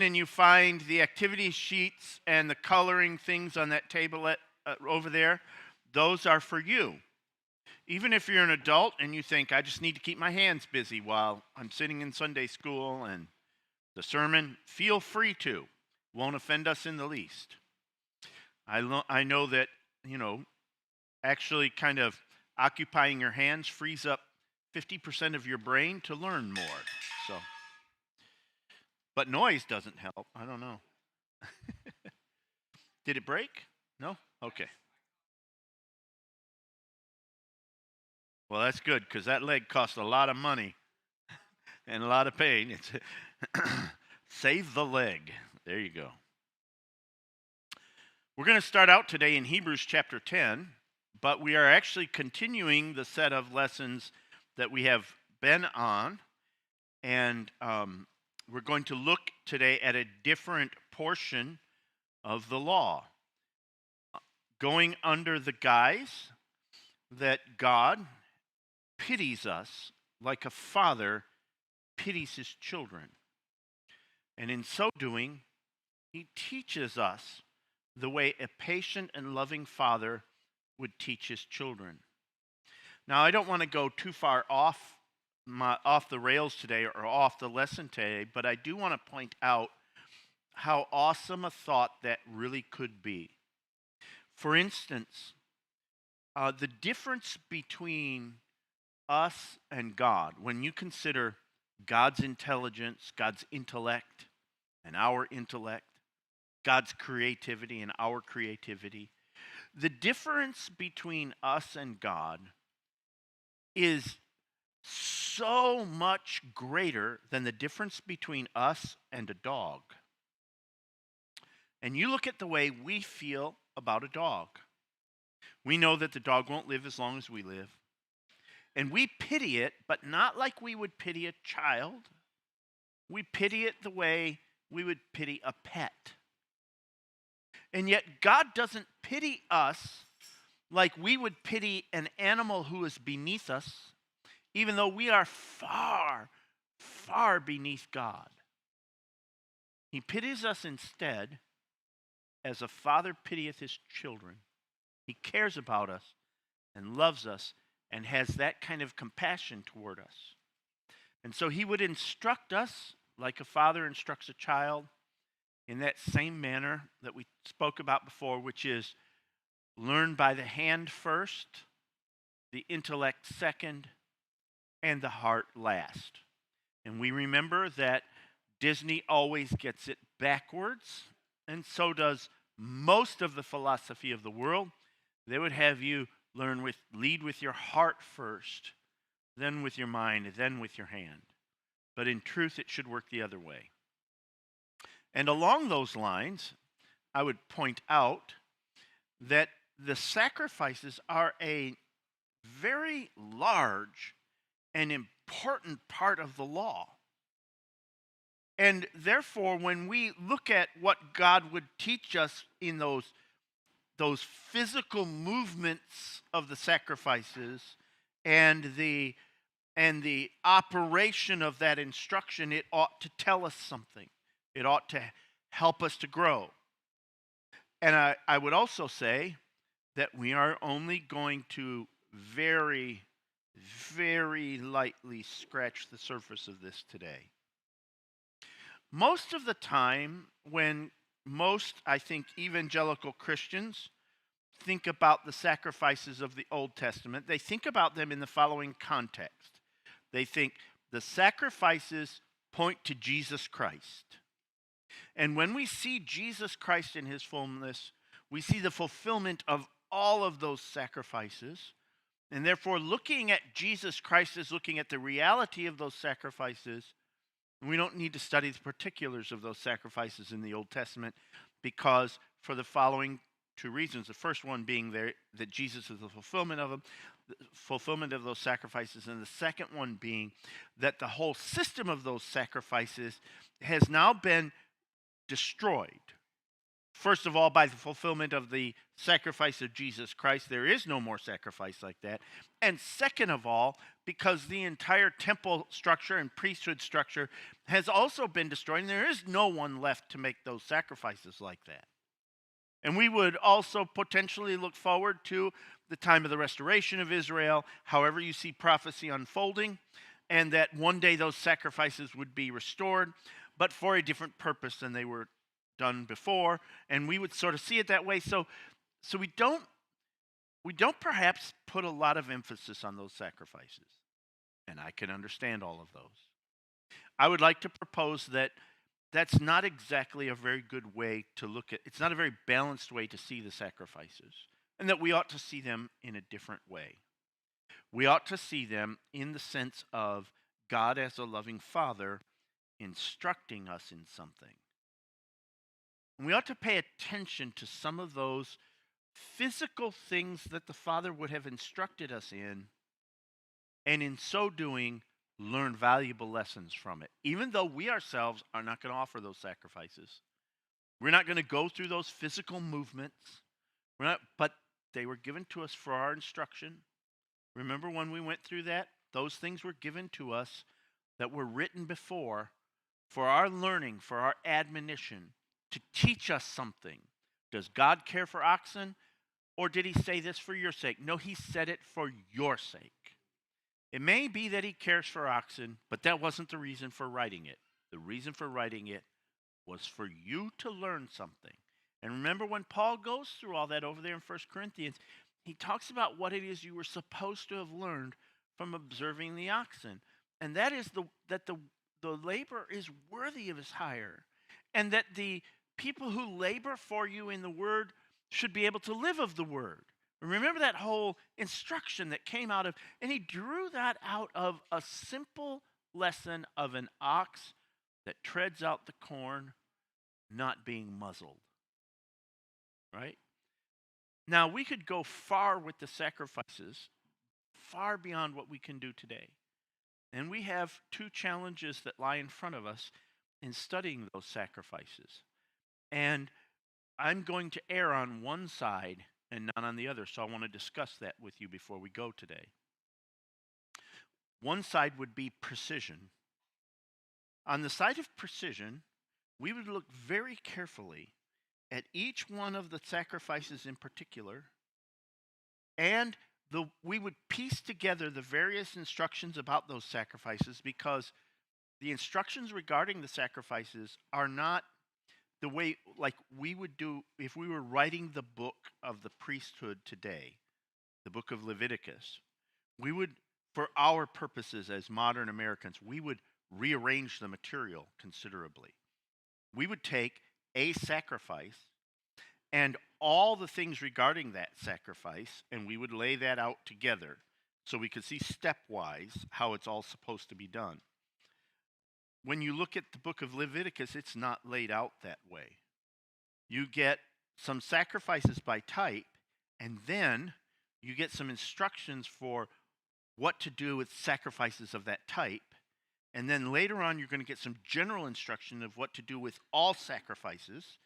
and you find the activity sheets and the coloring things on that table over there, those are for you. Even if you're an adult and you think, I just need to keep my hands busy while I'm sitting in Sunday school and the sermon, feel free to. Won't offend us in the least. I know that, actually kind of occupying your hands frees up 50% of your brain to learn more. So, but noise doesn't help. I don't know. Did it break? No? Okay. Well, that's good because that leg cost a lot of money and a lot of pain. It's save the leg. There you go. We're going to start out today in Hebrews chapter 10, but we are actually continuing the set of lessons that we have been on, and we're going to look today at a different portion of the law, going under the guise that God pities us like a father pities his children. And in so doing, he teaches us the way a patient and loving father would teach his children. Now, I don't want to go too far off the rails today or off the lesson today, but I do want to point out how awesome a thought that really could be. For instance, the difference between us and God, when you consider God's intelligence, God's intellect, and our intellect, God's creativity and our creativity, the difference between us and God is so much greater than the difference between us and a dog. And you look at the way we feel about a dog. We know that the dog won't live as long as we live. And we pity it, but not like we would pity a child. We pity it the way we would pity a pet. And yet God doesn't pity us like we would pity an animal who is beneath us, even though we are far, far beneath God. He pities us instead as a father pitieth his children. He cares about us and loves us and has that kind of compassion toward us. And so he would instruct us like a father instructs a child in that same manner that we spoke about before, which is learn by the hand first, the intellect second, and the heart last. And we remember that Disney always gets it backwards, and so does most of the philosophy of the world. They would have you lead with your heart first, then with your mind, then with your hand. But in truth, it should work the other way. And along those lines, I would point out that the sacrifices are a very large and important part of the law. And therefore, when we look at what God would teach us in those physical movements of the sacrifices and the operation of that instruction, it ought to tell us something. It ought to help us to grow. And I would also say that we are only going to very, very lightly scratch the surface of this today. Most of the time, when I think, evangelical Christians think about the sacrifices of the Old Testament, they think about them in the following context. They think the sacrifices point to Jesus Christ. And when we see Jesus Christ in his fullness, we see the fulfillment of all of those sacrifices. And therefore, looking at Jesus Christ is looking at the reality of those sacrifices. We don't need to study the particulars of those sacrifices in the Old Testament because for the following two reasons. The first one being that Jesus is the fulfillment of them, the fulfillment of those sacrifices, and the second one being that the whole system of those sacrifices has now been destroyed First of all, by the fulfillment of the sacrifice of Jesus Christ, there is no more sacrifice like that. And second of all, because the entire temple structure and priesthood structure has also been destroyed, and there is no one left to make those sacrifices like that. And we would also potentially look forward to the time of the restoration of Israel, however you see prophecy unfolding, and that one day those sacrifices would be restored, but for a different purpose than they were done before, and we would sort of see it that way. So we don't perhaps put a lot of emphasis on those sacrifices, and I can understand all of those. I would like to propose that that's not exactly a very good way to look at. It's not a very balanced way to see the sacrifices, and that we ought to see them in a different way. We ought to see them in the sense of God as a loving father instructing us in something. And we ought to pay attention to some of those physical things that the Father would have instructed us in, and in so doing, learn valuable lessons from it. Even though we ourselves are not going to offer those sacrifices, we're not going to go through those physical movements. But they were given to us for our instruction. Remember when we went through that? Those things were given to us that were written before for our learning, for our admonition, to teach us something. Does God care for oxen? Or did he say this for your sake? No, he said it for your sake. It may be that he cares for oxen, but that wasn't the reason for writing it. The reason for writing it was for you to learn something. And remember when Paul goes through all that over there in 1 Corinthians, he talks about what it is you were supposed to have learned from observing the oxen. And that is that the labor is worthy of his hire. And that the people who labor for you in the word should be able to live of the word. Remember that whole instruction that came out of, and he drew that out of a simple lesson of an ox that treads out the corn not being muzzled. Right? Now, we could go far with the sacrifices, far beyond what we can do today. And we have two challenges that lie in front of us in studying those sacrifices. And I'm going to err on one side and not on the other, so I want to discuss that with you before we go today. One side would be precision. On the side of precision, we would look very carefully at each one of the sacrifices in particular, and we would piece together the various instructions about those sacrifices, because the instructions regarding the sacrifices are not the way like we would do if we were writing the book of the priesthood today, the book of Leviticus. We would, for our purposes as modern Americans, we would rearrange the material considerably. We would take a sacrifice and all the things regarding that sacrifice, and we would lay that out together so we could see stepwise how it's all supposed to be done. When you look at the book of Leviticus, it's not laid out that way. You get some sacrifices by type, and then you get some instructions for what to do with sacrifices of that type. And then later on, you're going to get some general instruction of what to do with all sacrifices,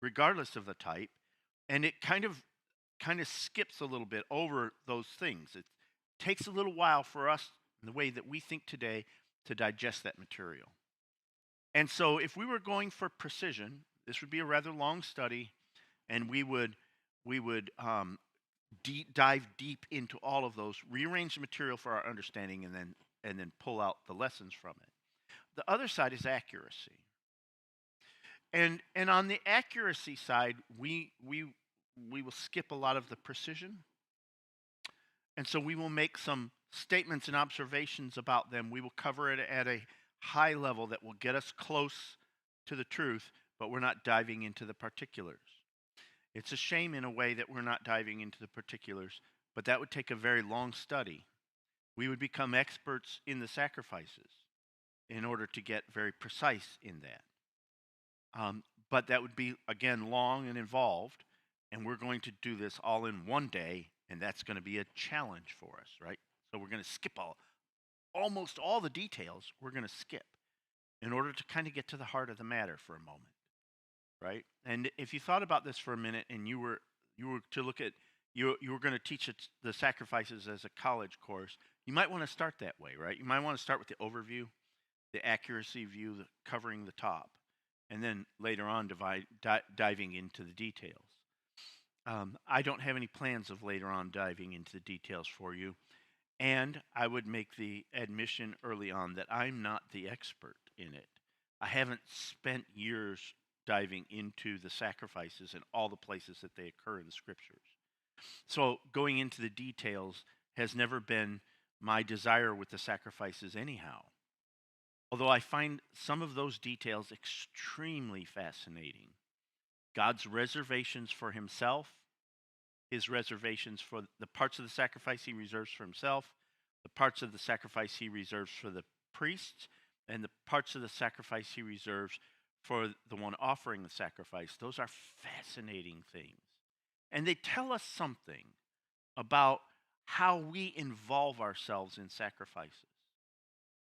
regardless of the type. And it kind of skips a little bit over those things. It takes a little while for us, in the way that we think today, to digest that material. And so if we were going for precision, this would be a rather long study, and we would dive deep into all of those, rearrange the material for our understanding, and then pull out the lessons from it. The other side is accuracy. And on the accuracy side, we will skip a lot of the precision. And so we will make some statements and observations about them. We will cover it at a high level that will get us close to the truth, but we're not diving into the particulars. It's a shame in a way that we're not diving into the particulars, but that would take a very long study. We would become experts in the sacrifices in order to get very precise in that. But that would be, again, long and involved, and we're going to do this all in one day, and that's going to be a challenge for us, right? So we're going to skip almost all the details. We're going to skip in order to kind of get to the heart of the matter for a moment, right? And if you thought about this for a minute and you were to look at you were going to teach the sacrifices as a college course, you might want to start that way, right? You might want to start with the overview, the accuracy view, covering the top, and then later on diving into the details. I don't have any plans of later on diving into the details for you, and I would make the admission early on that I'm not the expert in it. I haven't spent years diving into the sacrifices and all the places that they occur in the scriptures. So going into the details has never been my desire with the sacrifices, anyhow. Although I find some of those details extremely fascinating. God's reservations for himself, his reservations for the parts of the sacrifice he reserves for himself, the parts of the sacrifice he reserves for the priests, and the parts of the sacrifice he reserves for the one offering the sacrifice. Those are fascinating things. And they tell us something about how we involve ourselves in sacrifices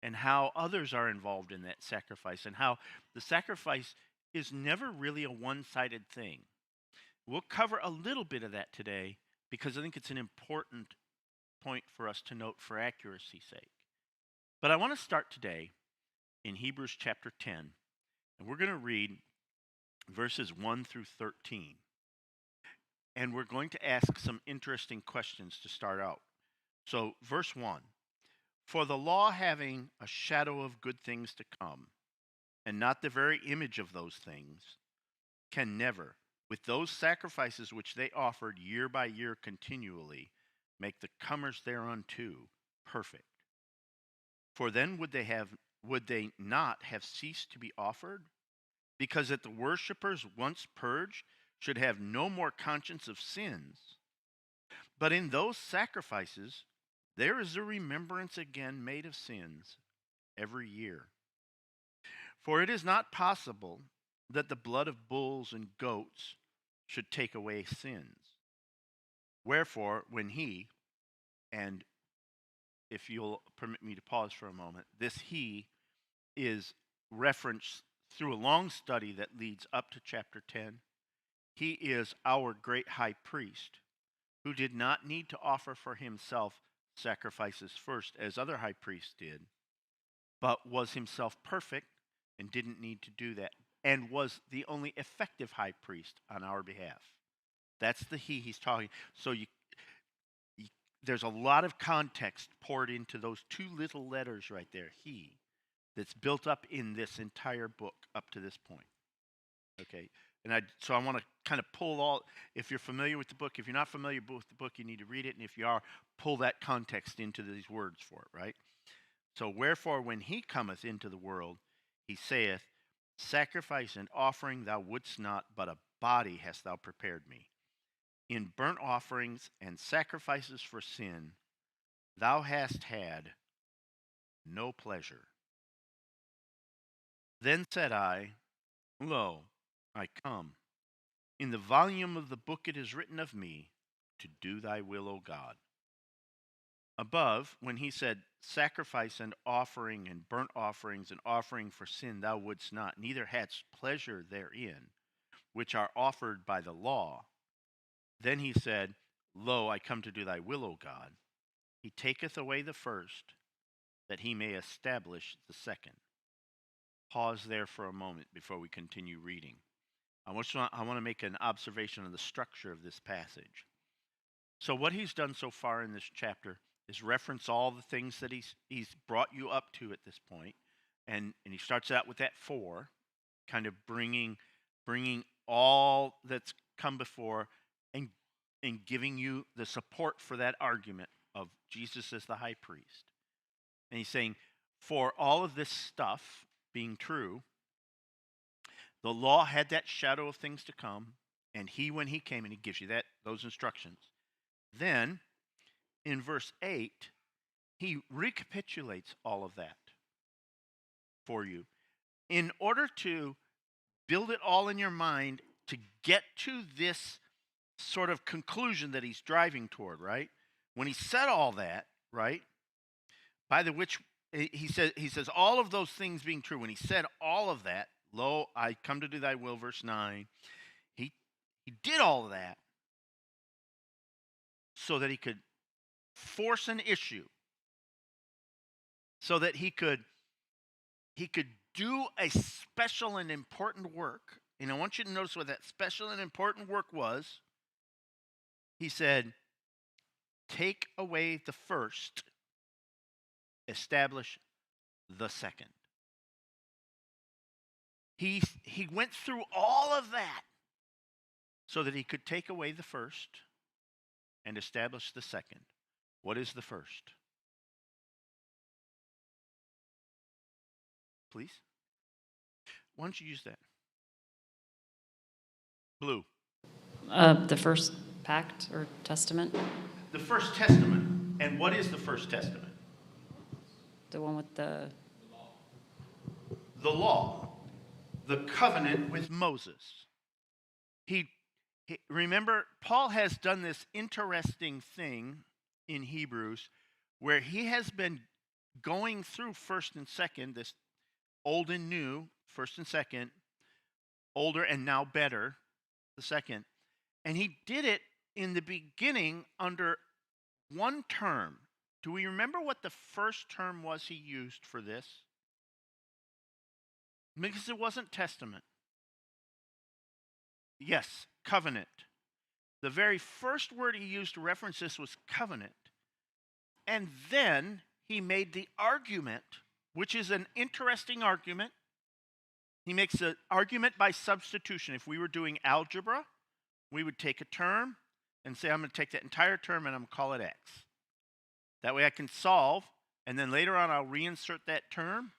and how others are involved in that sacrifice and how the sacrifice is never really a one-sided thing. We'll cover a little bit of that today because I think it's an important point for us to note for accuracy's sake. But I want to start today in Hebrews chapter 10, and we're going to read verses 1 through 13. And we're going to ask some interesting questions to start out. So, verse 1, for the law having a shadow of good things to come, and not the very image of those things, can never, with those sacrifices which they offered year by year continually, make the comers thereunto perfect. For then would they not have ceased to be offered? Because that the worshippers once purged should have no more conscience of sins. But in those sacrifices there is a remembrance again made of sins every year. For it is not possible that the blood of bulls and goats should take away sins. Wherefore, when he, and if you'll permit me to pause for a moment, this he is referenced through a long study that leads up to chapter 10. He is our great high priest who did not need to offer for himself sacrifices first as other high priests did, but was himself perfect and didn't need to do that, and was the only effective high priest on our behalf. That's the he's talking. So there's a lot of context poured into those two little letters right there, he, that's built up in this entire book up to this point. Okay, so I want to kind of pull all, if you're familiar with the book, if you're not familiar with the book, you need to read it, and if you are, pull that context into these words for it, right? So, wherefore, when he cometh into the world, he saith, sacrifice and offering thou wouldst not, but a body hast thou prepared me. In burnt offerings and sacrifices for sin, thou hast had no pleasure. Then said I, lo, I come. In the volume of the book it is written of me, to do thy will, O God. Above, when he said, sacrifice and offering and burnt offerings and offering for sin thou wouldst not, neither hadst pleasure therein, which are offered by the law. Then he said, lo, I come to do thy will, O God. He taketh away the first, that he may establish the second. Pause there for a moment before we continue reading. I want to make an observation of the structure of this passage. So what he's done so far in this chapter is reference all the things that he's brought you up to at this point, and he starts out with that 4, kind of bringing all that's come before and giving you the support for that argument of Jesus as the high priest. And he's saying, for all of this stuff being true, the law had that shadow of things to come, and he, when he came, and he gives you those instructions. Then, in verse 8, he recapitulates all of that for you in order to build it all in your mind to get to this sort of conclusion that he's driving toward, right? When he said all that, right, by the which he says all of those things being true, when he said all of that, Lo, I come to do thy will, verse 9. He, he did all of that so that he could force an issue, so that he could do a special and important work. And I want you to notice what that special and important work was. He said, take away the first, establish the second. He went through all of that so that he could take away the first and establish the second. What is the first? Please? Why don't you use that? Blue. The first pact or testament? The first testament. And what is the first testament? The one with the law. The covenant with Moses. He remember, Paul has done this interesting thing in Hebrews where he has been going through first and second, this old and new, first and second, older and now better, the second. And he did it in the beginning under one term. Do we remember what the first term was he used for this? Because it wasn't testament. Yes, covenant. The very first word he used to reference this was covenant. And then he made the argument, which is an interesting argument. He makes an argument by substitution. If we were doing algebra, we would take a term and say, I'm going to take that entire term and I'm going to call it X. That way I can solve, and then later on I'll reinsert that term,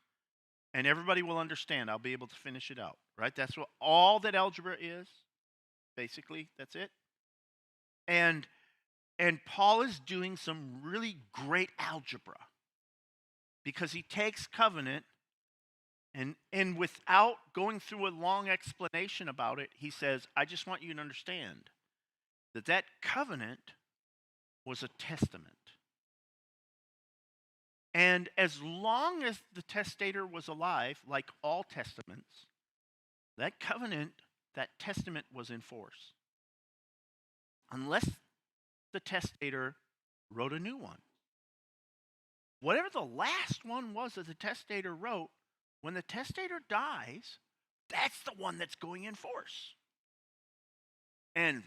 and everybody will understand. I'll be able to finish it out, right? That's what all that algebra is. Basically, that's it. And Paul is doing some really great algebra because he takes covenant and without going through a long explanation about it, he says, I just want you to understand that covenant was a testament. And as long as the testator was alive, like all testaments, that covenant, that testament was in force. Unless the testator wrote a new one. Whatever the last one was that the testator wrote, when the testator dies, that's the one that's going in force. And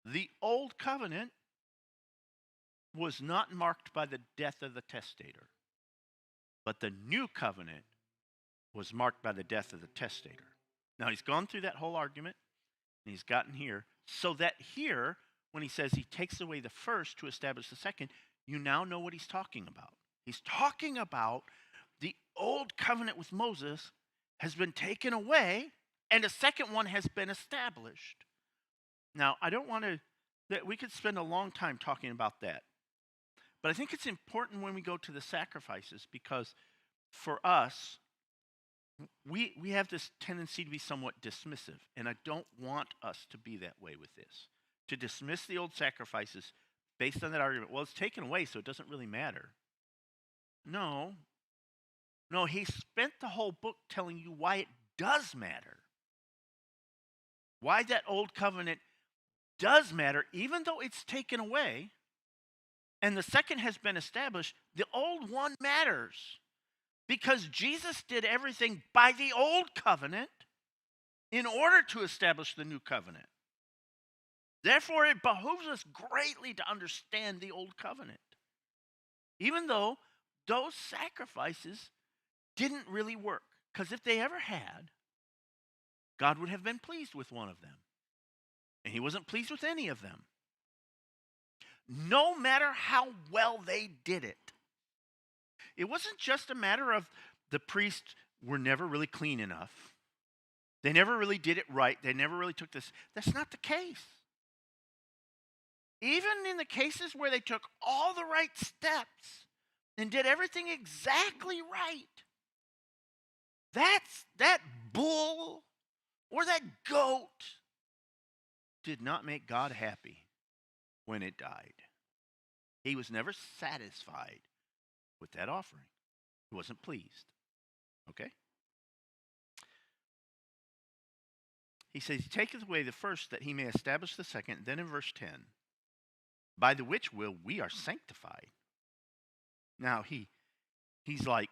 the old covenant was not marked by the death of the testator, but the new covenant was marked by the death of the testator. Now, he's gone through that whole argument, and he's gotten here, so that here, when he says he takes away the first to establish the second, you now know what he's talking about. He's talking about the old covenant with Moses has been taken away, and a second one has been established. Now, I don't want to, we could spend a long time talking about that. But I think it's important when we go to the sacrifices, because for us, we have this tendency to be somewhat dismissive, and I don't want us to be that way with this. To dismiss the old sacrifices based on that argument. Well, it's taken away, so it doesn't really matter. No, he spent the whole book telling you why it does matter. Why that old covenant does matter, even though it's taken away, and the second has been established, the old one matters. Because Jesus did everything by the old covenant in order to establish the new covenant. Therefore, it behooves us greatly to understand the old covenant. Even though those sacrifices didn't really work. Because if they ever had, God would have been pleased with one of them. And he wasn't pleased with any of them. No matter how well they did it. It wasn't just a matter of the priests were never really clean enough. They never really did it right. They never really took this. That's not the case. Even in the cases where they took all the right steps and did everything exactly right, that bull or that goat did not make God happy when it died. He was never satisfied with that offering. He wasn't pleased. Okay? He says, he taketh away the first that he may establish the second. Then in verse 10, by the which will we are sanctified. Now he's like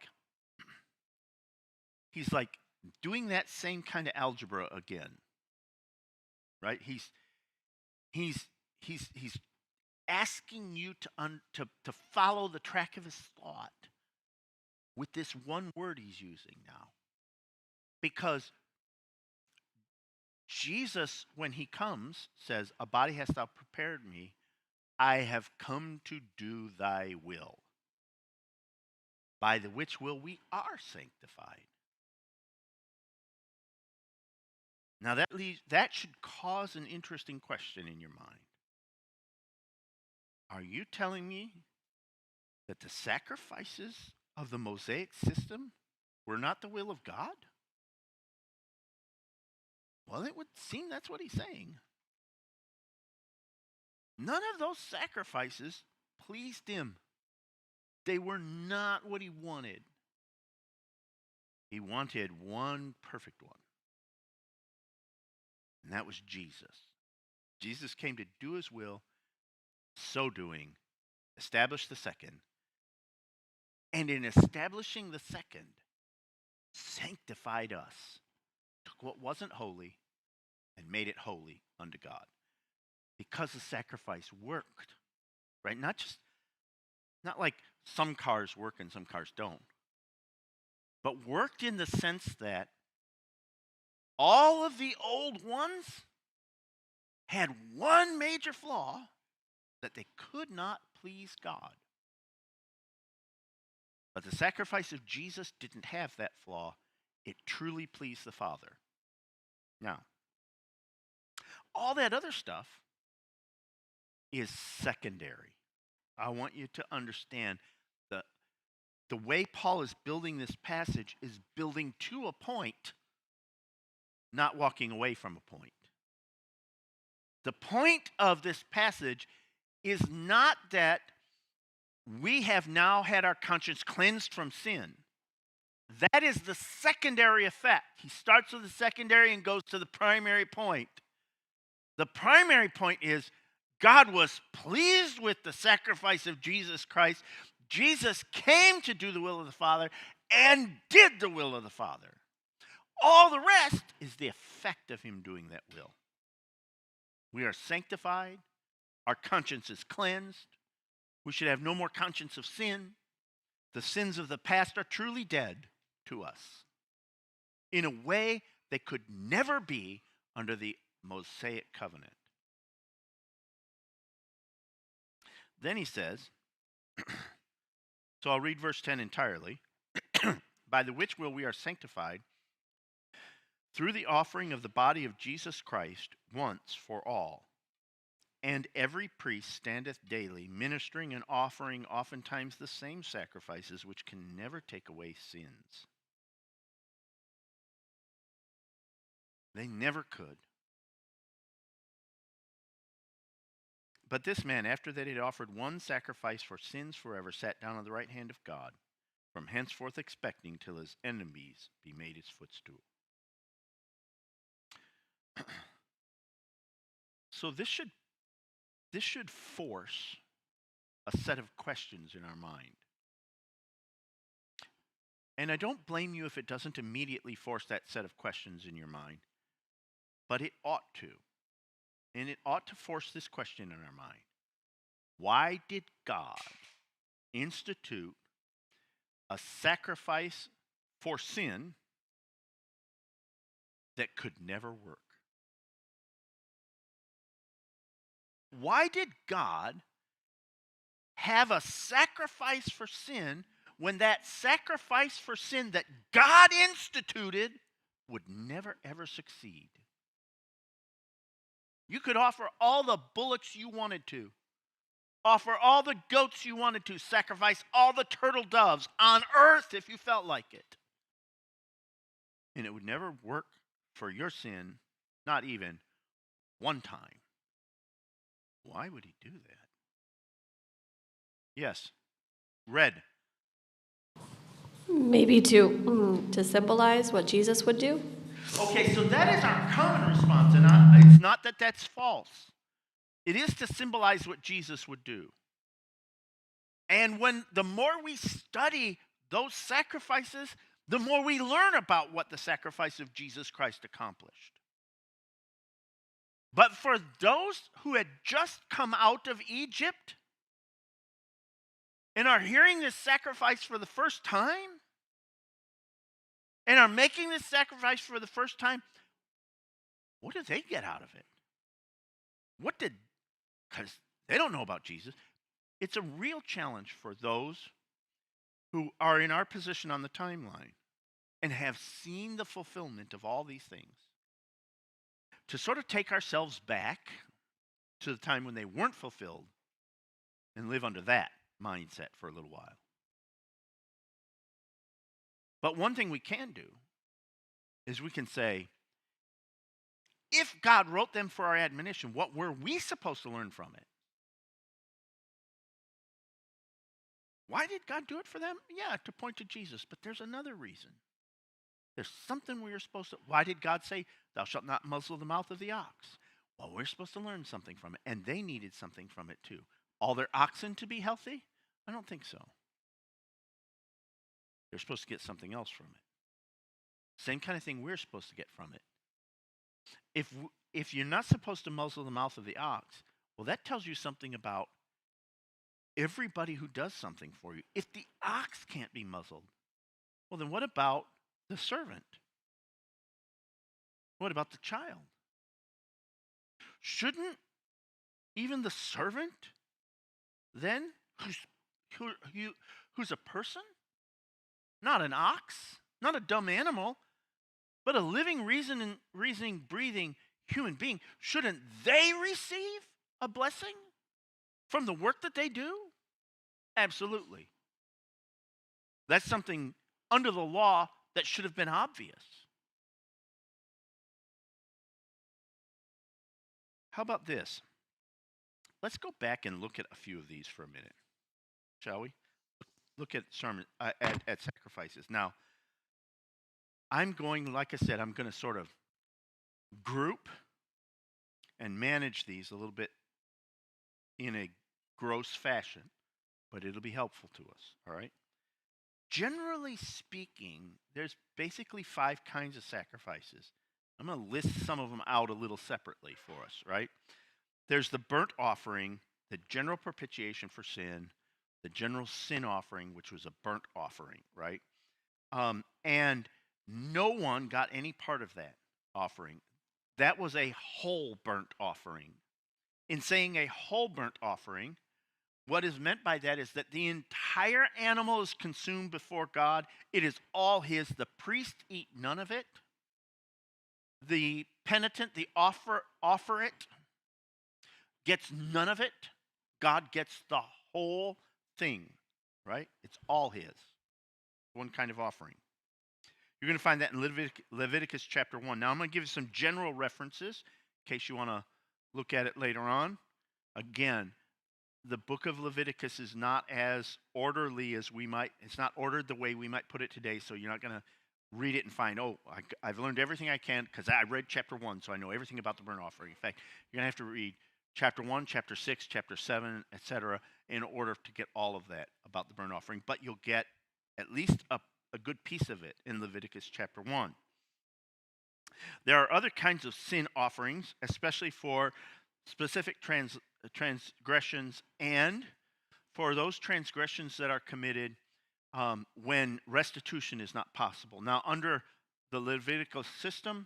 doing that same kind of algebra again. Right? He's asking you to follow the track of his thought with this one word he's using now. Because Jesus, when he comes, says, a body hast thou prepared me. I have come to do thy will. By the which will we are sanctified. Now that should cause an interesting question in your mind. Are you telling me that the sacrifices of the Mosaic system were not the will of God? Well, it would seem that's what he's saying. None of those sacrifices pleased him. They were not what he wanted. He wanted one perfect one. And that was Jesus. Jesus came to do his will, so doing, establish the second. And in establishing the second, sanctified us. Took what wasn't holy and made it holy unto God. Because the sacrifice worked. Right? Not like some cars work and some cars don't. But worked in the sense that all of the old ones had one major flaw, that they could not please God. But the sacrifice of Jesus didn't have that flaw. It truly pleased the Father. Now, all that other stuff is secondary. I want you to understand the way Paul is building this passage is building to a point, not walking away from a point. The point of this passage is not that we have now had our conscience cleansed from sin. That is the secondary effect. He starts with the secondary and goes to the primary point. The primary point is God was pleased with the sacrifice of Jesus Christ. Jesus came to do the will of the Father and did the will of the Father. All the rest is the effect of him doing that will. We are sanctified. Our conscience is cleansed. We should have no more conscience of sin. The sins of the past are truly dead to us in a way they could never be under the Mosaic covenant. Then he says, so I'll read verse 10 entirely. By the which will we are sanctified through the offering of the body of Jesus Christ once for all. And every priest standeth daily, ministering and offering oftentimes the same sacrifices, which can never take away sins. They never could. But this man, after that he had offered one sacrifice for sins forever, sat down on the right hand of God, from henceforth expecting till his enemies be made his footstool. So this should force a set of questions in our mind. And I don't blame you if it doesn't immediately force that set of questions in your mind, but it ought to. And it ought to force this question in our mind. Why did God institute a sacrifice for sin that could never work? Why did God have a sacrifice for sin when that sacrifice for sin that God instituted would never ever succeed? You could offer all the bullocks you wanted to, offer all the goats you wanted to, sacrifice all the turtle doves on earth if you felt like it. And it would never work for your sin, not even one time. Why would he do that? Yes. Red. Maybe to symbolize what Jesus would do? Okay, so that is our common response, and it's not that that's false. It is to symbolize what Jesus would do. And the more we study those sacrifices, the more we learn about what the sacrifice of Jesus Christ accomplished. But for those who had just come out of Egypt and are hearing this sacrifice for the first time, and are making this sacrifice for the first time, what did they get out of it? Because they don't know about Jesus. It's a real challenge for those who are in our position on the timeline and have seen the fulfillment of all these things to sort of take ourselves back to the time when they weren't fulfilled and live under that mindset for a little while. But one thing we can do is we can say, if God wrote them for our admonition, what were we supposed to learn from it? Why did God do it for them? Yeah, to point to Jesus. But there's another reason. There's something we are supposed to. Why did God say, thou shalt not muzzle the mouth of the ox? Well, we're supposed to learn something from it. And they needed something from it too. All their oxen to be healthy? I don't think so. They're supposed to get something else from it. Same kind of thing we're supposed to get from it. If you're not supposed to muzzle the mouth of the ox, well, that tells you something about everybody who does something for you. If the ox can't be muzzled, well, then what about the servant? What about the child? Shouldn't even the servant then, who's a person, not an ox, not a dumb animal, but a living, reasoning, breathing human being, shouldn't they receive a blessing from the work that they do? Absolutely. That's something under the law that should have been obvious. How about this? Let's go back and look at a few of these for a minute, shall we? Look at at sacrifices. Now, like I said, I'm going to sort of group and manage these a little bit in a gross fashion, but it'll be helpful to us, all right? Generally speaking, there's basically 5 kinds of sacrifices. I'm going to list some of them out a little separately for us, right? There's the burnt offering, the general propitiation for sin, the general sin offering, which was a burnt offering, right? And no one got any part of that offering. That was a whole burnt offering. In saying a whole burnt offering, what is meant by that is that the entire animal is consumed before God. It is all his. The priest eat none of it. The penitent, the offer it, gets none of it. God gets the whole thing, right? It's all his. One kind of offering. You're going to find that in Leviticus chapter 1. Now, I'm going to give you some general references in case you want to look at it later on. Again, the book of Leviticus is not as orderly as it's not ordered the way we might put it today, so you're not going to read it and find, I've learned everything I can because I read chapter 1, so I know everything about the burnt offering. In fact, you're going to have to read chapter 1, chapter 6, chapter 7, etc., in order to get all of that about the burnt offering. But you'll get at least a good piece of it in Leviticus chapter 1. There are other kinds of sin offerings, especially for specific transgressions and for those transgressions that are committed when restitution is not possible. Now, under the Levitical system,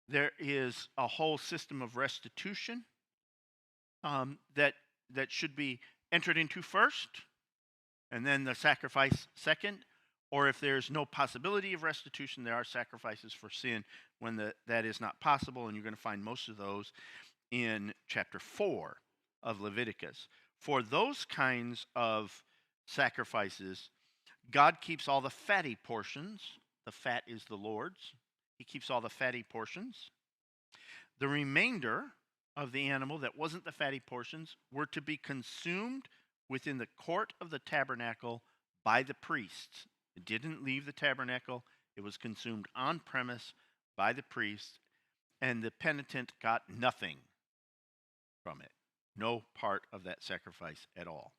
there is a whole system of restitution that should be entered into first, and then the sacrifice second. Or if there's no possibility of restitution, there are sacrifices for sin when that is not possible, and you're going to find most of those in chapter 4 of Leviticus. For those kinds of sacrifices, God keeps all the fatty portions. The fat is the Lord's. He keeps all the fatty portions. The remainder of the animal that wasn't the fatty portions were to be consumed within the court of the tabernacle by the priests. It didn't leave the tabernacle. It was consumed on premise by the priest, and the penitent got nothing from it. No part of that sacrifice at all.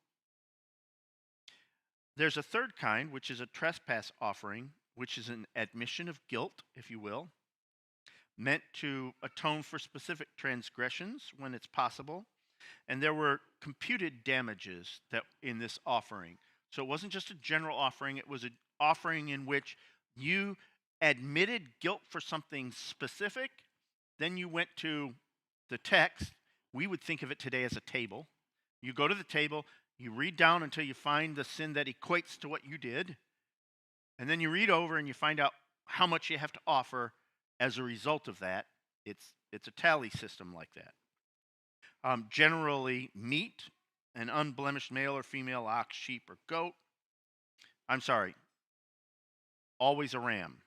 There's a third kind, which is a trespass offering, which is an admission of guilt, if you will, meant to atone for specific transgressions when it's possible. And there were computed damages that in this offering. So it wasn't just a general offering, it was an offering in which you admitted guilt for something specific. Then you went to the text. We would think of it today as a table. You go to the table, you read down until you find the sin that equates to what you did. And then you read over and you find out how much you have to offer as a result of that. It's a tally system like that. Generally, meat, an unblemished male or female ox, sheep, or goat. I'm sorry, always a ram,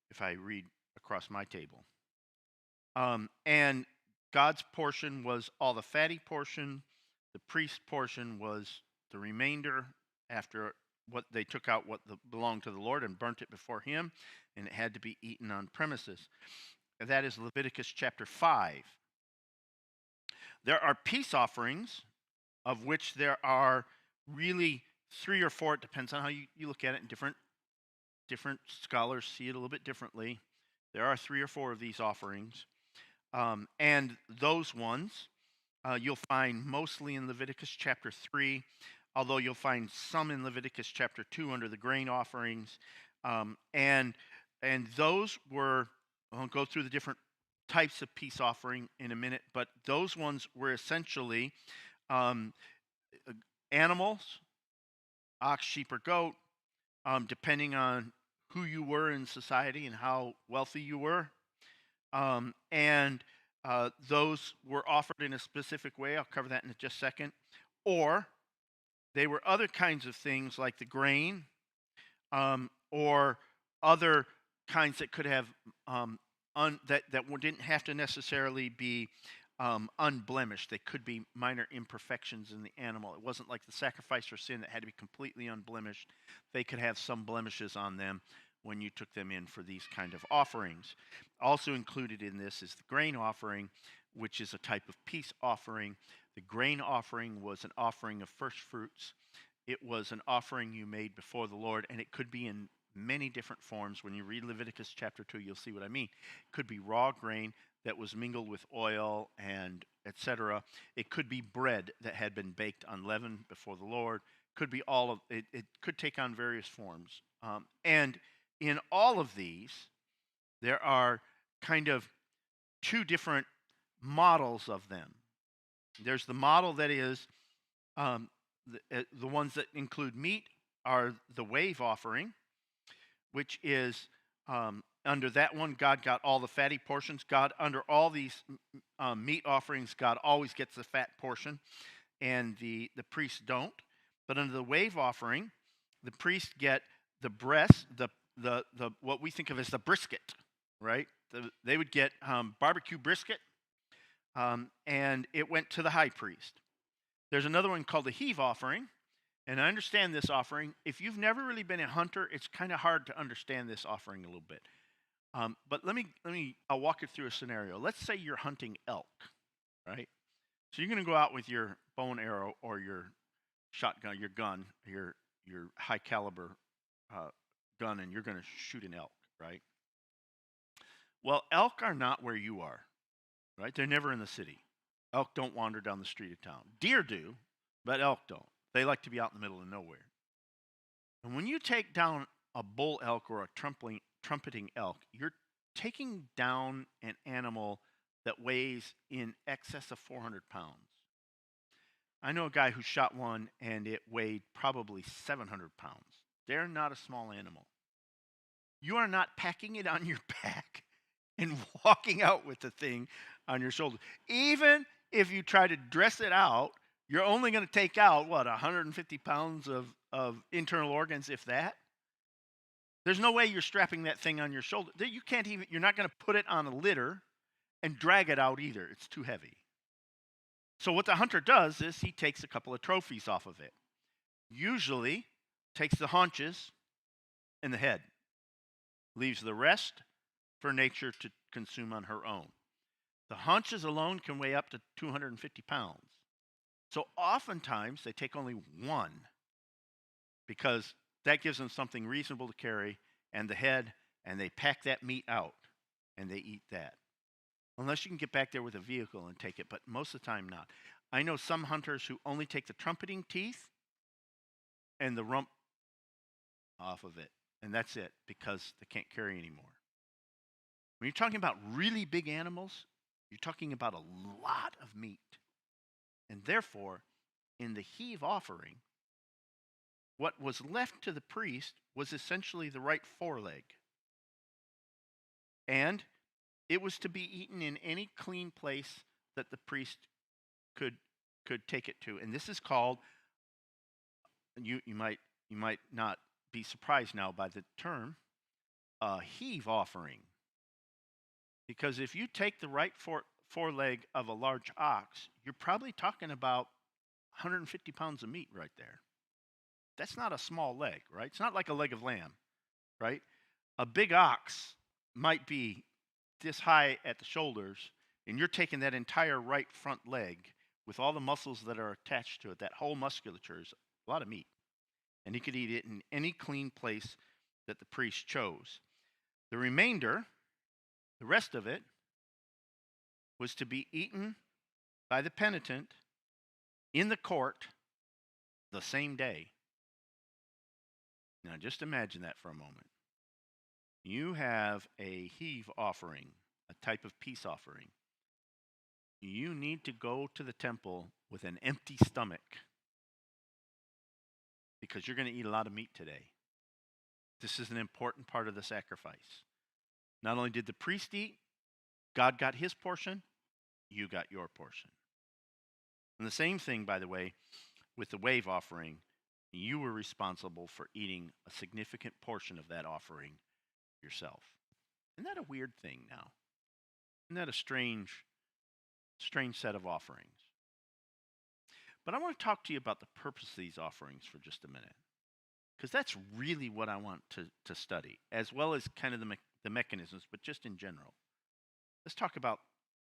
if I read across my table. And God's portion was all the fatty portion. The priest's portion was the remainder after what they took out what belonged to the Lord and burnt it before him, and it had to be eaten on premises. That is Leviticus chapter 5. There are peace offerings, of which there are really 3 or 4. It depends on how you look at it, and different scholars see it a little bit differently. There are 3 or 4 of these offerings. And those ones you'll find mostly in Leviticus chapter 3, although you'll find some in Leviticus chapter 2 under the grain offerings. And those were, I'll go through the different types of peace offering in a minute, but those ones were essentially animals, ox, sheep, or goat, depending on who you were in society and how wealthy you were. And those were offered in a specific way. I'll cover that in just a second. Or they were other kinds of things like the grain, or other kinds that could have that didn't have to necessarily be unblemished. They could be minor imperfections in the animal. It wasn't like the sacrifice for sin that had to be completely unblemished. They could have some blemishes on them when you took them in for these kind of offerings. Also included in this is the grain offering, which is a type of peace offering. The grain offering was an offering of first fruits. It was an offering you made before the Lord, and it could be in many different forms. When you read Leviticus chapter 2, you'll see what I mean. It could be raw grain that was mingled with oil and etc. It could be bread that had been baked unleavened before the Lord. Could be all of it. It could take on various forms. And in all of these, there are kind of 2 different models of them. There's the model that is the ones that include meat are the wave offering, which is under that one, God got all the fatty portions. God, under all these meat offerings, God always gets the fat portion, and the priests don't. But under the wave offering, the priests get the breast, the what we think of as the brisket, right? They would get barbecue brisket, and it went to the high priest. There's another one called the heave offering, and I understand this offering. If you've never really been a hunter, it's kind of hard to understand this offering a little bit. But I'll walk you through a scenario. Let's say you're hunting elk, right? So you're going to go out with your bow and arrow or your shotgun, your gun, your high caliber gun, and you're going to shoot an elk, right? Well, elk are not where you are, right? They're never in the city. Elk don't wander down the street of town. Deer do, but elk don't. They like to be out in the middle of nowhere. And when you take down a bull elk or a trumpeting elk, you're taking down an animal that weighs in excess of 400 pounds. I know a guy who shot one and it weighed probably 700 pounds. They're not a small animal. You are not packing it on your back and walking out with the thing on your shoulder. Even if you try to dress it out, you're only going to take out, 150 pounds of internal organs, if that? There's no way you're strapping that thing on your shoulder. You're not going to put it on a litter and drag it out either. It's too heavy. So what the hunter does is he takes a couple of trophies off of it. Usually takes the haunches and the head. Leaves the rest for nature to consume on her own. The haunches alone can weigh up to 250 pounds. So oftentimes they take only one because that gives them something reasonable to carry, and the head, and they pack that meat out and they eat that. Unless you can get back there with a vehicle and take it, but most of the time not. I know some hunters who only take the trumpeting teeth and the rump off of it, and that's it because they can't carry anymore. When you're talking about really big animals, you're talking about a lot of meat. And therefore, in the heave offering, what was left to the priest was essentially the right foreleg. And it was to be eaten in any clean place that the priest could take it to. And this is called, you might not be surprised now by the term, heave offering. Because if you take the right foreleg of a large ox, you're probably talking about 150 pounds of meat right there. That's not a small leg, right? It's not like a leg of lamb, right? A big ox might be this high at the shoulders, and you're taking that entire right front leg with all the muscles that are attached to it. That whole musculature is a lot of meat. And he could eat it in any clean place that the priest chose. The remainder, the rest of it, was to be eaten by the penitent in the court the same day. Now just imagine that for a moment. You have a heave offering, a type of peace offering. You need to go to the temple with an empty stomach because you're going to eat a lot of meat today. This is an important part of the sacrifice. Not only did the priest eat, God got his portion, you got your portion. And the same thing, by the way, with the wave offering, you were responsible for eating a significant portion of that offering yourself. Isn't that a weird thing now? Isn't that a strange set of offerings? But I want to talk to you about the purpose of these offerings for just a minute, because that's really what I want to study, as well as kind of the mechanisms, but just in general. Let's talk about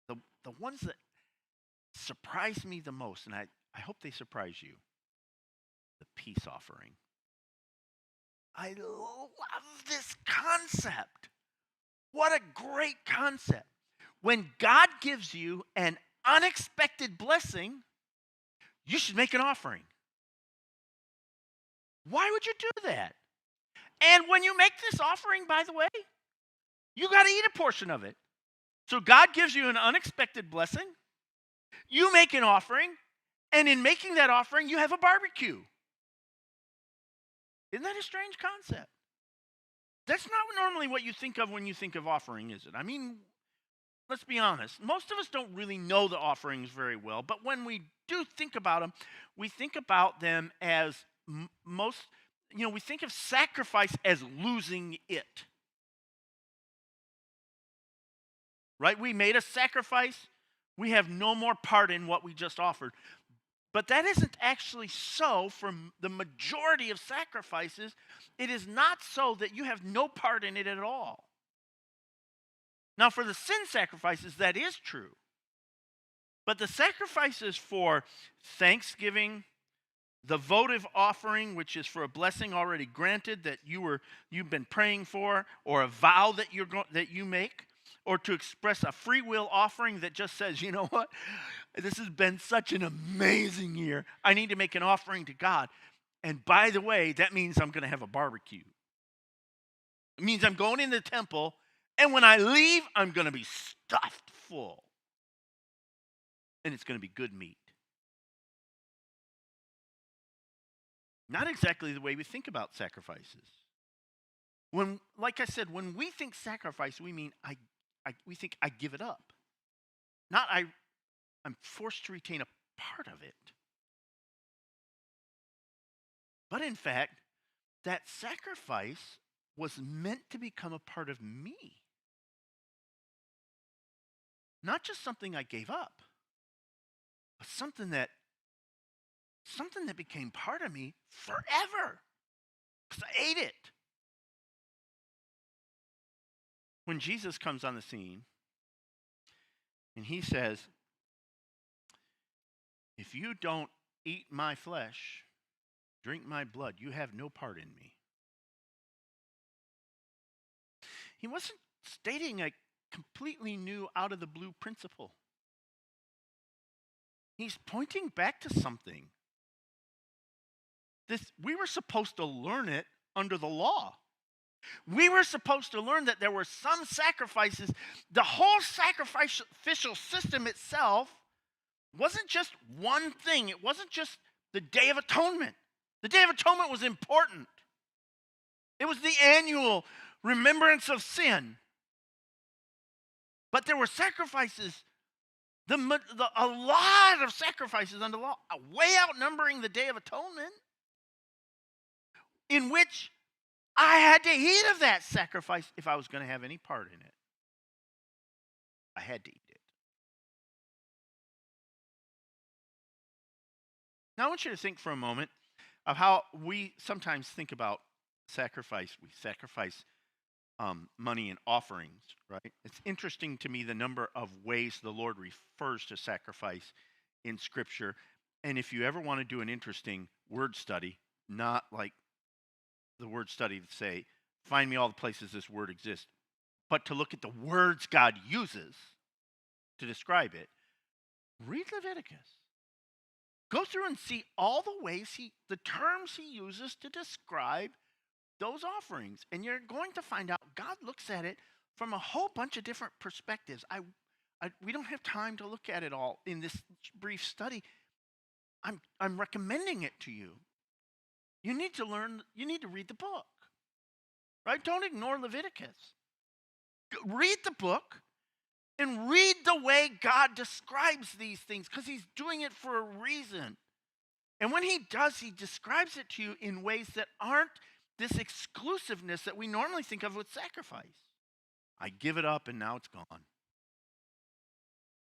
the ones that surprise me the most, and I hope they surprise you. The peace offering. I love this concept. What a great concept. When God gives you an unexpected blessing, you should make an offering. Why would you do that? And when you make this offering, by the way, you got to eat a portion of it. So God gives you an unexpected blessing. You make an offering, and in making that offering, you have a barbecue. Isn't that a strange concept? That's not normally what you think of when you think of offering, is it? I mean, let's be honest. Most of us don't really know the offerings very well, but when we do think about them, we think about them as we think of sacrifice as losing it. Right? We made a sacrifice. We have no more part in what we just offered. But that isn't actually so for the majority of sacrifices. It is not so that you have no part in it at all. Now, for the sin sacrifices, that is true. But the sacrifices for thanksgiving, the votive offering, which is for a blessing already granted that you've been praying for, or a vow that you make, or to express a free will offering that just says, you know what, this has been such an amazing year. I need to make an offering to God. And by the way, that means I'm going to have a barbecue. It means I'm going in the temple, and when I leave, I'm going to be stuffed full. And it's going to be good meat. Not exactly the way we think about sacrifices. Like I said, when we think sacrifice, we mean we think I give it up. Not I'm forced to retain a part of it. But in fact, that sacrifice was meant to become a part of me. Not just something I gave up, but something that became part of me forever. Because I ate it. when Jesus comes on the scene and he says, if you don't eat my flesh, drink my blood, you have no part in me. He wasn't stating a completely new, out of the blue principle. He's pointing back to something. We were supposed to learn it under the law. We were supposed to learn that there were some sacrifices. The whole sacrificial system itself wasn't just one thing. It wasn't just the Day of Atonement. The Day of Atonement was important. It was the annual remembrance of sin. But there were sacrifices, a lot of sacrifices under law, way outnumbering the Day of Atonement, in which I had to eat of that sacrifice if I was going to have any part in it. I had to eat it. Now I want you to think for a moment of how we sometimes think about sacrifice. We sacrifice money and offerings, right? It's interesting to me the number of ways the Lord refers to sacrifice in Scripture. And if you ever want to do an interesting word study, not like the word study to say, find me all the places this word exists, but to look at the words God uses to describe it, read Leviticus. Go through and see all the ways the terms he uses to describe those offerings. And you're going to find out God looks at it from a whole bunch of different perspectives. We don't have time to look at it all in this brief study. I'm recommending it to you. You need to learn, you need to read the book, right? Don't ignore Leviticus. Read the book and read the way God describes these things, because he's doing it for a reason. And when he does, he describes it to you in ways that aren't this exclusiveness that we normally think of with sacrifice. I give it up and now it's gone.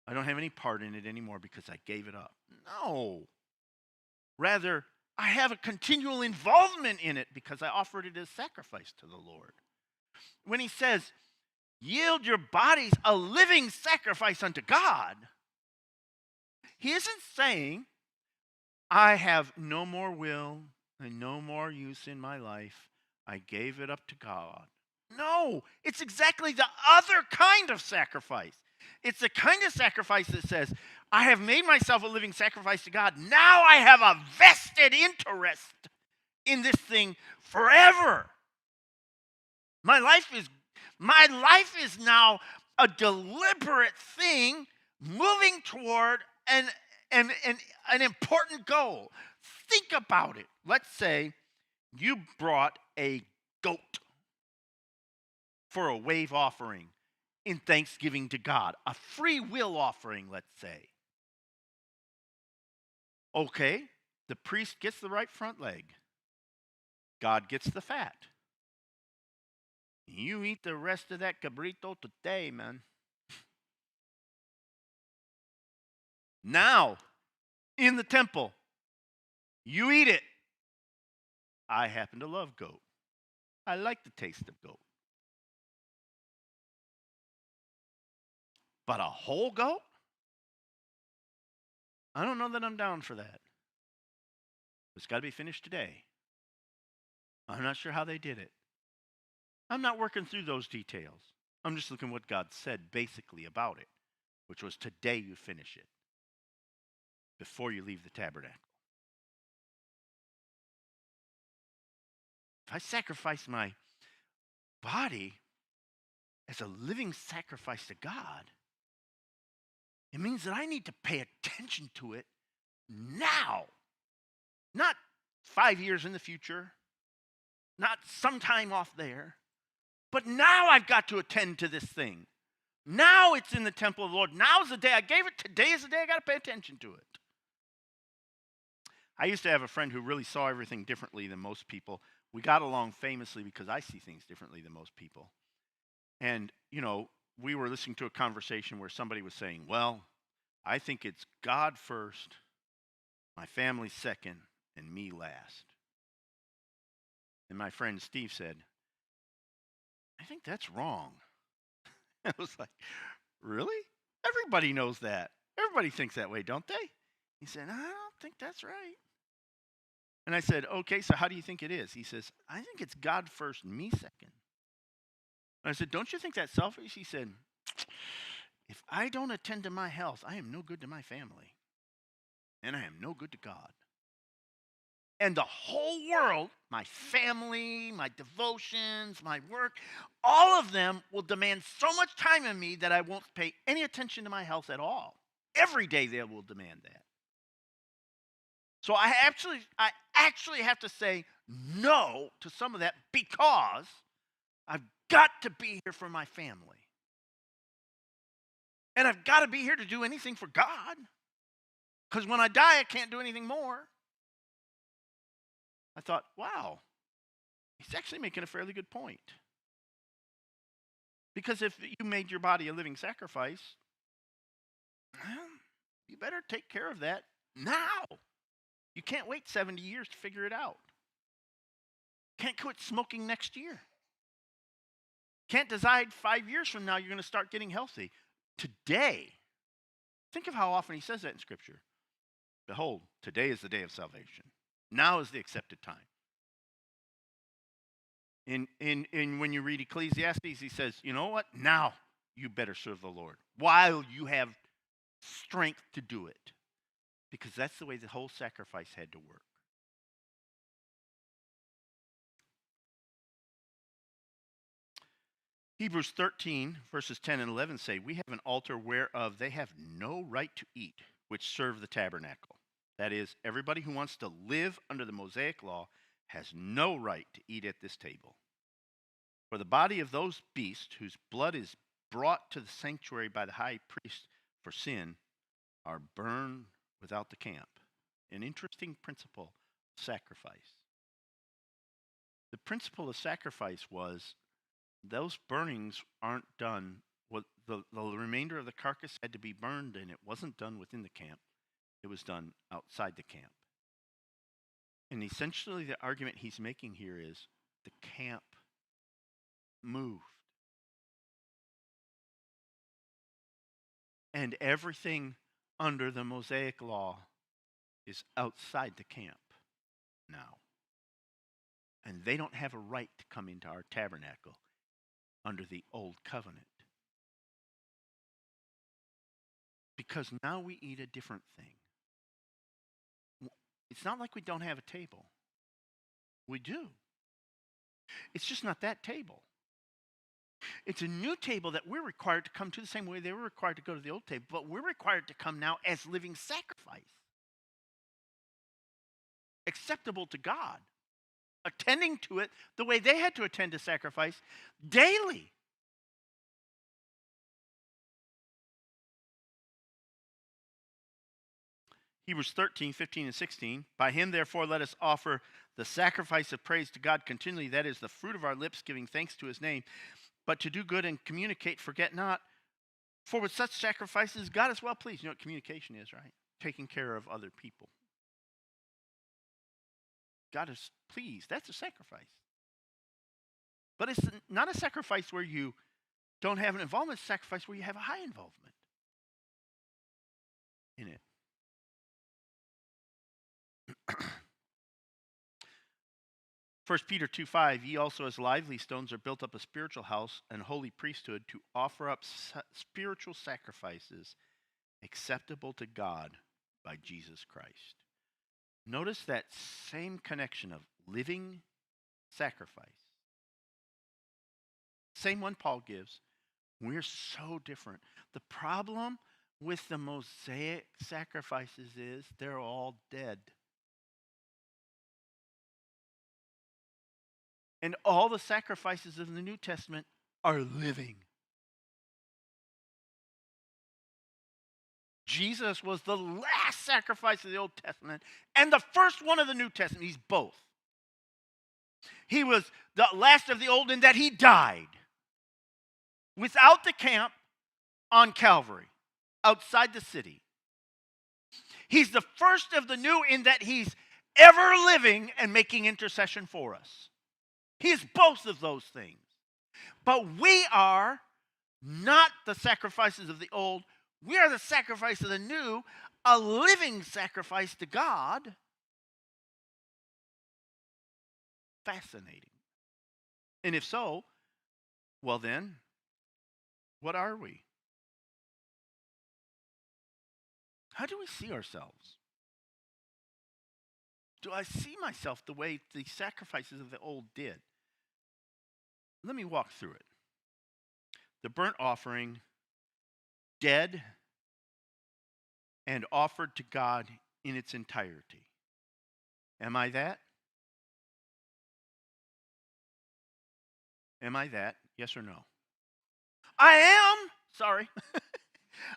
I don't have any part in it anymore because I gave it up. No. Rather, I have a continual involvement in it because I offered it as sacrifice to the Lord. When he says, yield your bodies a living sacrifice unto God, he isn't saying, I have no more will and no more use in my life. I gave it up to God. No, it's exactly the other kind of sacrifice. It's the kind of sacrifice that says, I have made myself a living sacrifice to God. Now I have a vested interest in this thing forever. My life is now a deliberate thing moving toward an important goal. Think about it. Let's say you brought a goat for a wave offering in thanksgiving to God, a free will offering, let's say. Okay, the priest gets the right front leg. God gets the fat. You eat the rest of that cabrito today, man. Now, in the temple, you eat it. I happen to love goat. I like the taste of goat. But a whole goat? I don't know that I'm down for that. It's got to be finished today. I'm not sure how they did it. I'm not working through those details. I'm just looking at what God said basically about it, which was today you finish it before you leave the tabernacle. If I sacrifice my body as a living sacrifice to God, it means that I need to pay attention to it now. Not 5 years in the future, not sometime off there, but now I've got to attend to this thing. Now it's in the temple of the Lord. Now's the day I gave it. Today is the day I got to pay attention to it. I used to have a friend who really saw everything differently than most people. We got along famously because I see things differently than most people. And, we were listening to a conversation where somebody was saying, well, I think it's God first, my family second, and me last. And my friend Steve said, I think that's wrong. I was like, really? Everybody knows that. Everybody thinks that way, don't they? He said, I don't think that's right. And I said, okay, so how do you think it is? He says, I think it's God first, me second. And I said, don't you think that's selfish? He said, if I don't attend to my health, I am no good to my family. And I am no good to God. And the whole world, my family, my devotions, my work, all of them will demand so much time in me that I won't pay any attention to my health at all. Every day they will demand that. So I actually have to say no to some of that because I've got to be here for my family. And I've got to be here to do anything for God. Because when I die, I can't do anything more. I thought, wow, he's actually making a fairly good point. Because if you made your body a living sacrifice, well, you better take care of that now. You can't wait 70 years to figure it out. Can't quit smoking next year. Can't decide 5 years from now you're going to start getting healthy. Today, think of how often he says that in Scripture. Behold, today is the day of salvation. Now is the accepted time. In when you read Ecclesiastes, he says, you know what? Now you better serve the Lord while you have strength to do it. Because that's the way the whole sacrifice had to work. Hebrews 13, verses 10 and 11 say, we have an altar whereof they have no right to eat, which serve the tabernacle. That is, everybody who wants to live under the Mosaic law has no right to eat at this table. For the body of those beasts whose blood is brought to the sanctuary by the high priest for sin are burned without the camp. An interesting principle of sacrifice. The principle of sacrifice was those burnings aren't done. The remainder of the carcass had to be burned, and it wasn't done within the camp. It was done outside the camp. And essentially the argument he's making here is the camp moved. And everything under the Mosaic law is outside the camp now. And they don't have a right to come into our tabernacle under the old covenant. Because now we eat a different thing. It's not like we don't have a table. We do. It's just not that table. It's a new table that we're required to come to the same way they were required to go to the old table, but we're required to come now as living sacrifice. Acceptable to God. Attending to it the way they had to attend to sacrifice daily. Hebrews 13, 15, and 16. By him, therefore, let us offer the sacrifice of praise to God continually. That is the fruit of our lips, giving thanks to his name. But to do good and communicate, forget not. For with such sacrifices, God is well pleased. You know what communication is, right? Taking care of other people. God is pleased. That's a sacrifice. But it's not a sacrifice where you don't have an involvement. It's a sacrifice where you have a high involvement in it. 1 Peter 2:5, ye also as lively stones are built up a spiritual house and holy priesthood to offer up spiritual sacrifices acceptable to God by Jesus Christ. Notice that same connection of living sacrifice. Same one Paul gives. We're so different. The problem with the Mosaic sacrifices is they're all dead. And all the sacrifices of the New Testament are living. Jesus was the last sacrifice of the Old Testament and the first one of the New Testament. He's both. He was the last of the old in that he died without the camp on Calvary, outside the city. He's the first of the new in that he's ever living and making intercession for us. He is both of those things. But we are not the sacrifices of the old. We are the sacrifice of the new, a living sacrifice to God. Fascinating. And if so, well then, what are we? How do we see ourselves? Do I see myself the way the sacrifices of the old did? Let me walk through it. The burnt offering, dead and offered to God in its entirety. Am I that? Am I that? Yes or no? I am. Sorry.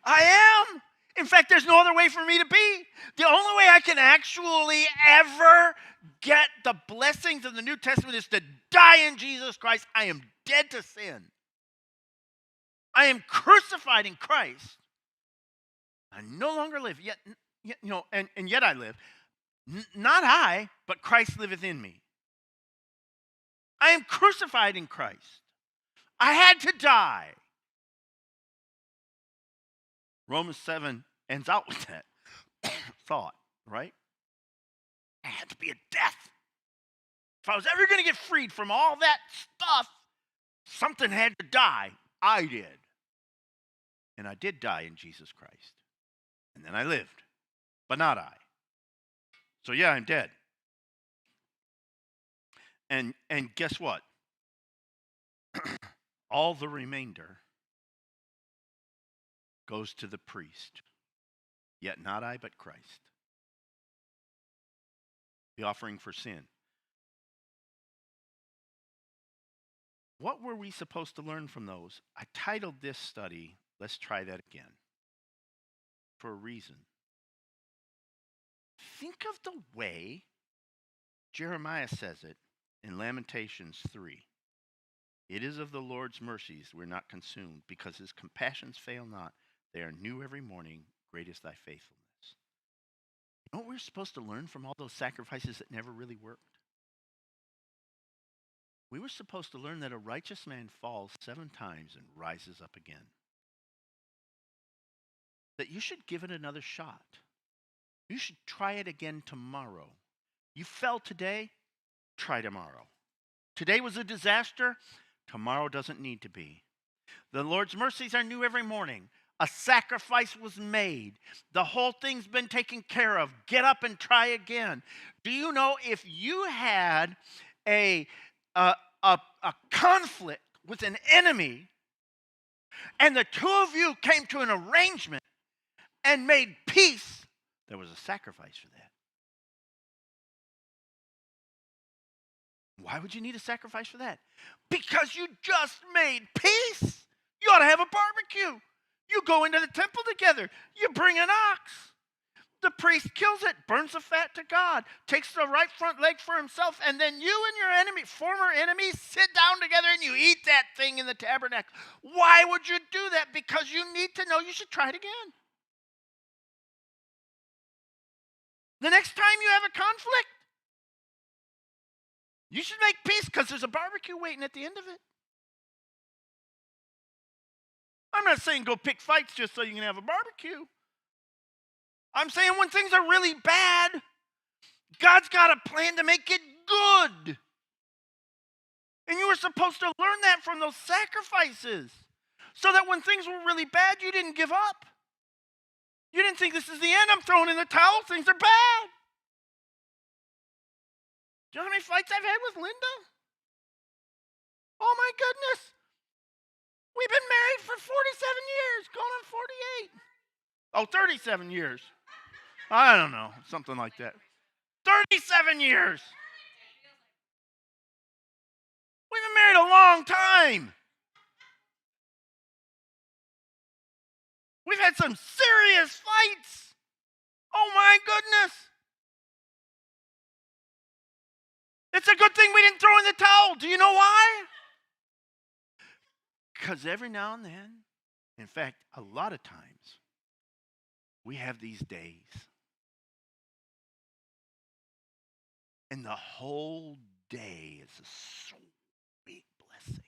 I am. In fact, there's no other way for me to be. The only way I can actually ever get the blessings of the New Testament is to die in Jesus Christ. I am dead to sin. I am crucified in Christ. I no longer live, yet I live. Not I, but Christ liveth in me. I am crucified in Christ. I had to die. Romans 7 ends out with that thought, right? I had to be a death. If I was ever going to get freed from all that stuff, something had to die. I did. And I did die in Jesus Christ. And then I lived, but not I. So yeah, I'm dead. And guess what? All the remainder goes to the priest. Yet not I, but Christ. The offering for sin. What were we supposed to learn from those? I titled this study, Let's Try That Again, for a reason. Think of the way Jeremiah says it in Lamentations 3. It is of the Lord's mercies we're not consumed, because his compassions fail not. They are new every morning. Great is thy faithfulness. You know what we're supposed to learn from all those sacrifices that never really worked? We were supposed to learn that a righteous man falls 7 times and rises up again. That you should give it another shot. You should try it again tomorrow. You fell today, try tomorrow. Today was a disaster. Tomorrow doesn't need to be. The Lord's mercies are new every morning. A sacrifice was made. The whole thing's been taken care of. Get up and try again. Do you know, if you had a conflict with an enemy and the two of you came to an arrangement and made peace, there was a sacrifice for that. Why would you need a sacrifice for that? Because you just made peace. You ought to have a barbecue. You go into the temple together. You bring an ox. The priest kills it, burns the fat to God, takes the right front leg for himself, and then you and your enemy, former enemies, sit down together and you eat that thing in the tabernacle. Why would you do that? Because you need to know you should try it again. The next time you have a conflict, you should make peace, because there's a barbecue waiting at the end of it. I'm not saying go pick fights just so you can have a barbecue. I'm saying when things are really bad, God's got a plan to make it good. And you were supposed to learn that from those sacrifices, so that when things were really bad, you didn't give up. You didn't think, this is the end, I'm throwing in the towel, things are bad. Do you know how many fights I've had with Linda? Oh my goodness. We've been married for 47 years, going on 48. Oh, 37 years. I don't know, something like that. 37 years. We've been married a long time. We've had some serious fights. Oh my goodness. It's a good thing we didn't throw in the towel. Do you know why? Because every now and then, in fact, a lot of times, we have these days. And the whole day is a sweet blessing.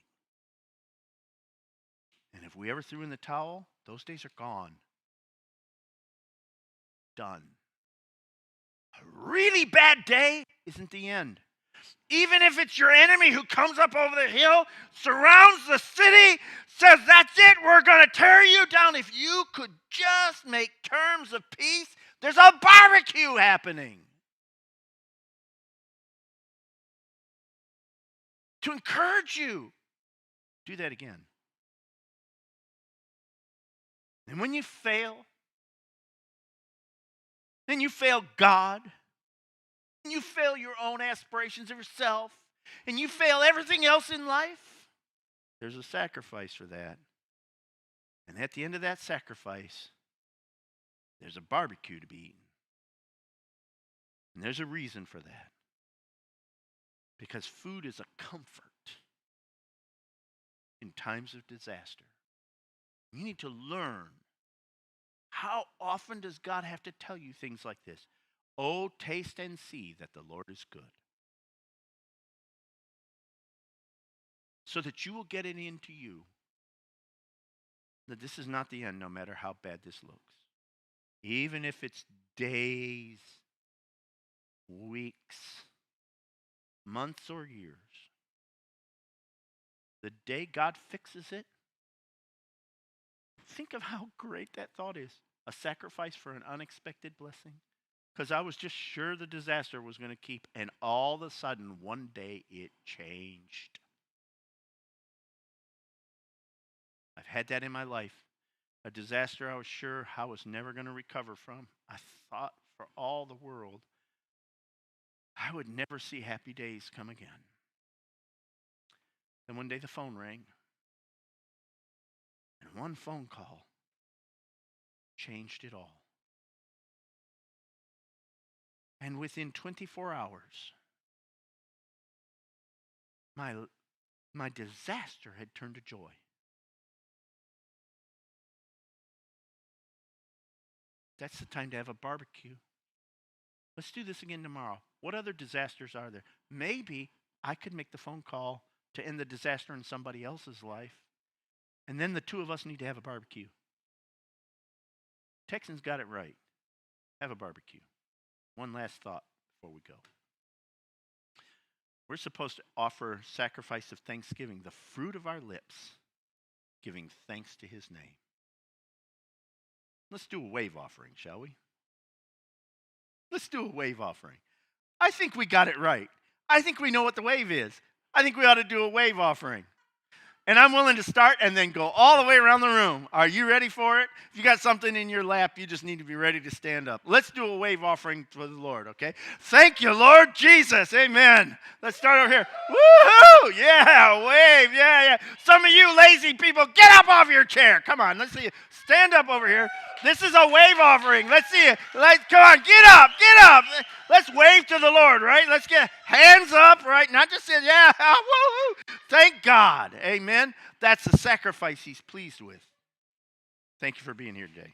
And if if we ever threw in the towel, those days are gone. Done. A really bad day isn't the end. Even if it's your enemy who comes up over the hill, surrounds the city, says, that's it, we're going to tear you down. If you could just make terms of peace, there's a barbecue happening. To encourage you, do that again. And when you fail, then you fail God, and you fail your own aspirations of yourself, and you fail everything else in life, there's a sacrifice for that. And at the end of that sacrifice, there's a barbecue to be eaten. And there's a reason for that. Because food is a comfort in times of disaster. You need to learn. How often does God have to tell you things like this? Oh, taste and see that the Lord is good. So that you will get it into you that this is not the end, no matter how bad this looks. Even if it's days, weeks, months, or years. The day God fixes it, think of how great that thought is. A sacrifice for an unexpected blessing. Because I was just sure the disaster was going to keep, and all of a sudden, one day it changed. I've had that in my life. A disaster I was sure I was never going to recover from. I thought for all the world I would never see happy days come again. Then one day the phone rang. And one phone call changed it all. And within 24 hours, my disaster had turned to joy. That's the time to have a barbecue. Let's do this again tomorrow. What other disasters are there? Maybe I could make the phone call to end the disaster in somebody else's life. And then the two of us need to have a barbecue. Texans got it right. Have a barbecue. One last thought before we go. We're supposed to offer sacrifice of thanksgiving, the fruit of our lips, giving thanks to his name. Let's do a wave offering, shall we? Let's do a wave offering. I think we got it right. I think we know what the wave is. I think we ought to do a wave offering. And I'm willing to start and then go all the way around the room. Are you ready for it? If you got something in your lap, you just need to be ready to stand up. Let's do a wave offering for the Lord, okay? Thank you, Lord Jesus. Amen. Let's start over here. Woo-hoo! Yeah, wave. Yeah. Some of you lazy people, get up off your chair. Come on, let's see you. Stand up over here. This is a wave offering. Let's see it. Come on, get up. Let's wave to the Lord, right? Let's get hands up, right? Not just say, yeah, woo-hoo. Thank God. Amen. That's the sacrifice he's pleased with. Thank you for being here today.